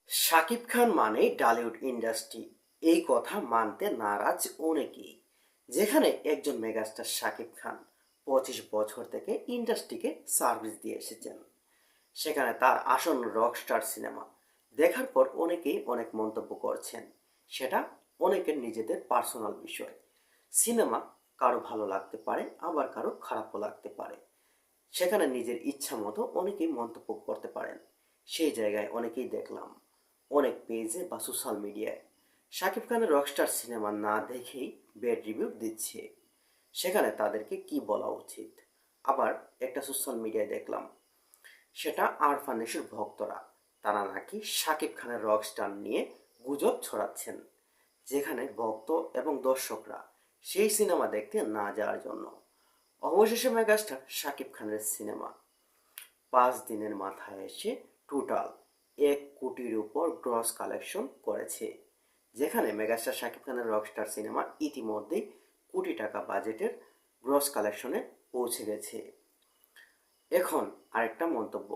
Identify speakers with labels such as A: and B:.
A: শাকিব খান মানেই Tollywood industry, এই কথা মানতে নারাজ অনেকেই। যেখানে একজন মেগাস্টার শাকিব খান 25 বছর থেকে ইন্ডাস্ট্রিকে সার্ভিস দিয়ে এসেছেন, সেখানে তার আসন্ন রকস্টার সিনেমা দেখার পর অনেকেই অনেক মন্তব্য করছেন। সেটা অনেকের নিজেদের পার্সোনাল বিষয়। সিনেমা কারো ভালো লাগতে পারে, আবার কারো খারাপও লাগতে পারে। সেখানে নিজের ইচ্ছা মতো অনেকেই মন্তব্য করতে পারেন। সেই জায়গায় অনেকেই দেখলাম অনেক পেজে বা সোশ্যাল মিডিয়ায় শাকিব খানের রকস্টার সিনেমা না দেখেই ব্যাড রিভিউ দিচ্ছে। সেখানে তাদেরকে কি বলা উচিত? আবার একটা সোশ্যাল মিডিয়ায় দেখলাম, সেটা আরফানেশের ভক্তরা, তারা নাকি শাকিব খানের রকস্টার নিয়ে গুজব ছড়াচ্ছেন, যেখানে ভক্ত এবং দর্শকরা সেই সিনেমা দেখতে না যাওয়ার জন্য। অবশেষে মেগাস্টার শাকিব খানের সিনেমা 5 দিনের মাথায় এসে টোটাল 1 কোটির উপর গ্রস কালেকশন করেছে, যেখানে মেগাস্টার শাকিব খানের রকস্টার সিনেমা ইতিমধ্যেই কোটি টাকা বাজেটের গ্রস কালেকশনে পৌঁছে গেছে। এখন আরেকটা মন্তব্য,